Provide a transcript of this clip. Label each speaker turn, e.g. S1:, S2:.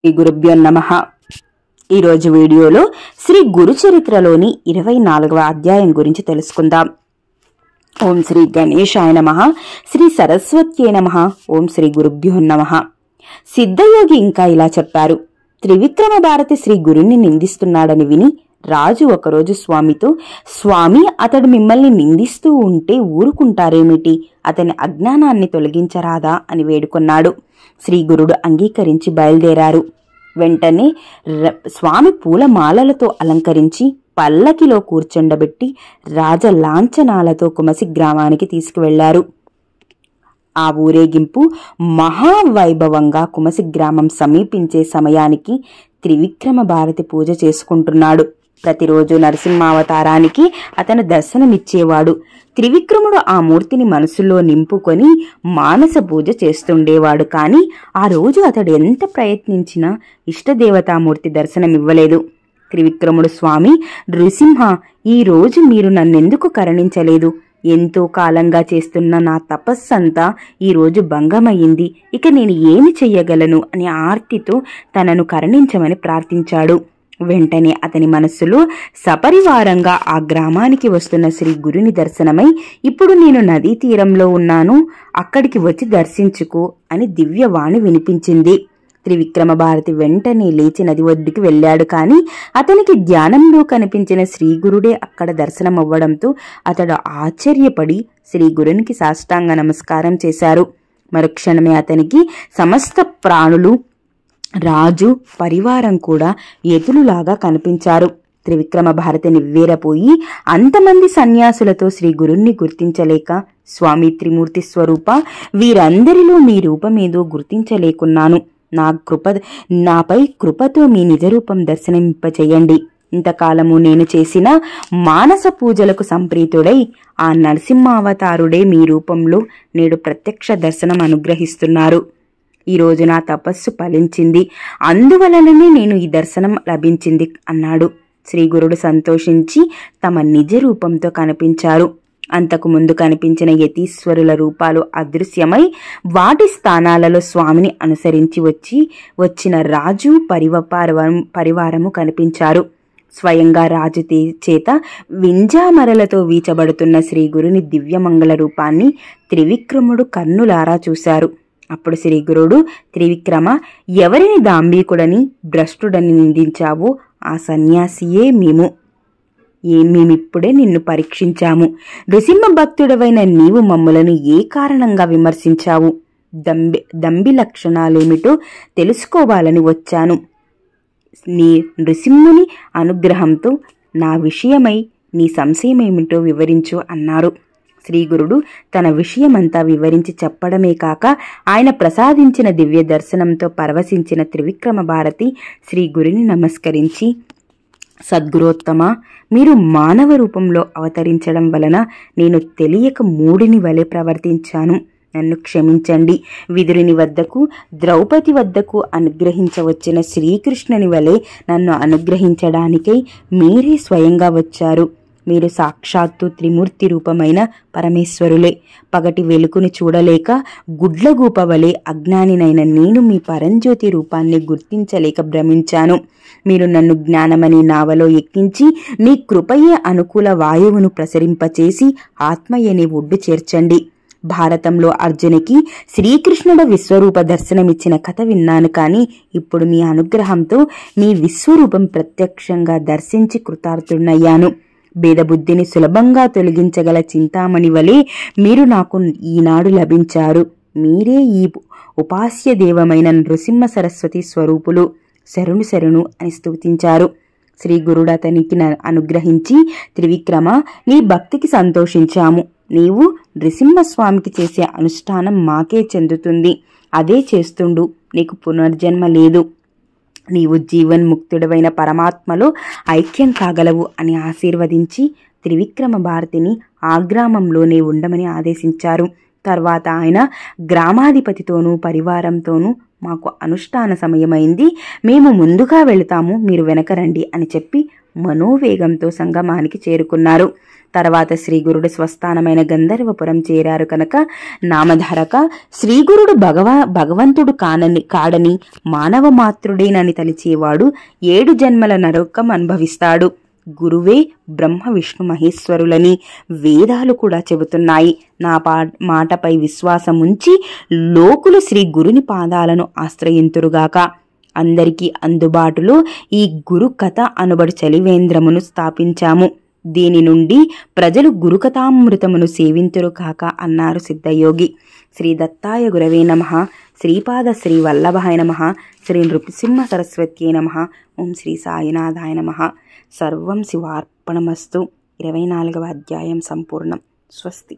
S1: శ్రీ గురుభ్యో నమః. ఈరోజు వీడియోలో శ్రీ గురు చరిత్రలోని 24వ అధ్యాయం గురించి తెలుసుకుందాం. ఓం శ్రీ గణేశాయ నమః. శ్రీ సరస్వత్యే నమః. ఓం శ్రీ గురుభ్యో నమః. సిద్ధయోగి ఇంకా ఇలా చెప్పారు. త్రివిక్రమ భారతి శ్రీ గురుణ్ణి నిందిస్తున్నాడని విని రాజు ఒకరోజు స్వామితో, స్వామి, అతడు మిమ్మల్ని నిందిస్తూ ఉంటే ఊరుకుంటారేమిటి? అతని అజ్ఞానాన్ని తొలగించరాదా అని వేడుకొన్నాడు. శ్రీ గురుడు అంగీకరించి బయలుదేరారు. వెంటనే స్వామి పూలమాలలతో అలంకరించి పల్లకిలో కూర్చుండబెట్టి రాజలాంఛనాలతో కుమసి గ్రామానికి తీసుకువెళ్లారు. ఆ ఊరేగింపు మహావైభవంగా కుమసి గ్రామం సమీపించే సమయానికి త్రివిక్రమ భారతి పూజ చేసుకుంటున్నాడు. ప్రతిరోజు నరసింహావతారానికి అతను దర్శనమిచ్చేవాడు. త్రివిక్రముడు ఆ మూర్తిని మనసులో నింపుకొని మానస పూజ చేస్తుండేవాడు. కాని ఆ రోజు అతడు ఎంత ప్రయత్నించినా ఇష్టదేవతామూర్తి దర్శనమివ్వలేదు. త్రివిక్రముడు, స్వామి నృసింహ, ఈ రోజు మీరు నన్నెందుకు కరుణించలేదు? ఎంతో కాలంగా చేస్తున్న నా తపస్సంతా ఈరోజు భంగమయ్యింది. ఇక నేను ఏమి చెయ్యగలను అని ఆర్తితో తనను కరుణించమని ప్రార్థించాడు. వెంటనే అతని మనస్సులో సపరివారంగా ఆ గ్రామానికి వస్తున్న శ్రీ గురుని దర్శనమై, ఇప్పుడు నేను నదీ తీరంలో ఉన్నాను, అక్కడికి వచ్చి దర్శించుకో అని దివ్యవాణి వినిపించింది. త్రివిక్రమ భారతి వెంటనే లేచి నది ఒడ్డుకి వెళ్ళాడు. కాని అతనికి ధ్యానంలో కనిపించిన శ్రీగురుడే అక్కడ దర్శనమవ్వడంతో అతడు ఆశ్చర్యపడి శ్రీగురునికి సాష్టాంగ నమస్కారం చేశారు. మరుక్షణమే అతనికి సమస్త ప్రాణులు, రాజు, పరివారం కూడా ఎదులులాగా కనిపించారు. త్రివిక్రమ భారతి నివ్వేరపోయి అంతమంది సన్యాసులతో శ్రీ గురుణ్ణి గుర్తించలేక, స్వామి త్రిమూర్తి స్వరూప, వీరందరిలో మీ రూపమేదో గుర్తించలేకున్నాను. నాపై కృపతో మీ నిజరూపం దర్శనమింపచేయండి. ఇంతకాలము నేను చేసిన మానస పూజలకు సంప్రీతుడై ఆ నరసింహావతారుడే మీ రూపంలో నేడు ప్రత్యక్ష దర్శనం అనుగ్రహిస్తున్నారు. ఈరోజు నా తపస్సు ఫలించింది, అందువలననే నేను ఈ దర్శనం లభించింది అన్నాడు. శ్రీగురుడు సంతోషించి తమ నిజ రూపంతో కనిపించారు. అంతకు ముందు కనిపించిన యతీశ్వరుల రూపాలు అదృశ్యమై వాటి స్థానాలలో స్వామిని అనుసరించి వచ్చిన రాజు, పరివారము కనిపించారు. స్వయంగా రాజు చేత వింజామరలతో వీచబడుతున్న శ్రీగురుని దివ్యమంగళ రూపాన్ని త్రివిక్రముడు కన్నులారా చూశారు. అప్పుడు శ్రీగురుడు, త్రివిక్రమ, ఎవరిని దాంబీకుడని, భ్రష్టుడని నిందించావో ఆ సన్యాసియే మేమిప్పుడే నిన్ను పరీక్షించాము. నృసింహ భక్తుడవైన నీవు మమ్ములను ఏ కారణంగా విమర్శించావు? దంబి లక్షణాలేమిటో తెలుసుకోవాలని వచ్చాను. నీ నృసింహుని అనుగ్రహంతో నా విషయమై నీ సంశయమేమిటో వివరించు అన్నారు. శ్రీగురుడు తన విషయమంతా వివరించి చెప్పడమే కాక ఆయన ప్రసాదించిన దివ్య దర్శనంతో పరవశించిన త్రివిక్రమ భారతి శ్రీగురుని నమస్కరించి, సద్గురోత్తమ, మీరు మానవ రూపంలో అవతరించడం వలన నేను తెలియక మూఢుని వలె ప్రవర్తించాను. నన్ను క్షమించండి. విదురుని వద్దకు, ద్రౌపది వద్దకు అనుగ్రహించవచ్చిన శ్రీకృష్ణుని వలె నన్ను అనుగ్రహించడానికై మీరే స్వయంగా వచ్చారు. మీరు సాక్షాత్తు త్రిమూర్తి రూపమైన పరమేశ్వరులే. పగటి వెలుగుని చూడలేక గుడ్లగూపవలే అజ్ఞానినైన నేను మీ పరంజ్యోతి రూపాన్ని గుర్తించలేక భ్రమించాను. మీరు నన్ను జ్ఞానమనే నావలో ఎక్కించి మీ కృపయే అనుకూల వాయువును ప్రసరింపచేసి ఆత్మయనే ఒడ్డు చేర్చండి. భారతంలో అర్జునికి శ్రీకృష్ణుడు విశ్వరూప దర్శనమిచ్చిన కథ విన్నాను. కాని ఇప్పుడు మీ అనుగ్రహంతో మీ విశ్వరూపం ప్రత్యక్షంగా దర్శించి కృతార్థుడయ్యాను. భేదబుద్ధిని సులభంగా తొలగించగల చింతామణి వలె మీరు నాకు ఈనాడు లభించారు. మీరే ఈ ఉపాస్య దేవమైన నృసింహ సరస్వతి స్వరూపులు. శరణు శరణు అని స్తుతించారు. శ్రీ గురుడు అతనికి అనుగ్రహించి, త్రివిక్రమ, నీ భక్తికి సంతోషించాము. నీవు నృసింహస్వామికి చేసే అనుష్ఠానం మాకే చెందుతుంది. అదే చేస్తుండు. నీకు పునర్జన్మ లేదు. నీవు జీవన్ముక్తుడవైన పరమాత్మలో ఐక్యం కాగలవు అని ఆశీర్వదించి త్రివిక్రమ భారతిని ఆ గ్రామంలోనే ఉండమని ఆదేశించారు. తర్వాత ఆయన గ్రామాధిపతితోనూ పరివారంతోనూ మాకు అనుష్ఠాన సమయమైంది, మేము ముందుగా వెళతాము, మీరు వెనక రండి అని చెప్పి మనోవేగంతో సంగమానికి చేరుకున్నారు. తర్వాత శ్రీగురుడు స్వస్థానమైన గంధర్వపురం చేరారు కనుక నామధారక శ్రీగురుడు భగవంతుడు కాడని మానవ మాతృడేనని తలిచేవాడు 7 జన్మల నరకం అనుభవిస్తాడు. గురువే బ్రహ్మ విష్ణు మహేశ్వరులని వేదాలు కూడా చెబుతున్నాయి. నా మాటపై విశ్వాసముంచి లోకులు శ్రీ గురుని పాదాలను ఆశ్రయింతురుగాక. అందరికీ అందుబాటులో ఈ గురు కథ అనుబడి చలివేంద్రమును స్థాపించాము. దీని నుండి ప్రజలు గురుకథామృతమును సేవింతురు కాక అన్నారు సిద్ధయోగి. శ్రీ దత్తాయ గురవే నమః. శ్రీపాద శ్రీ వల్లభాయ నమః. శ్రీ నృసింహ సరస్వత్యై నమః. ఓం శ్రీ సాయినాథాయ నమః. సర్వం శివార్పణమస్తు. 24వ అధ్యాయం సంపూర్ణం. స్వస్తి.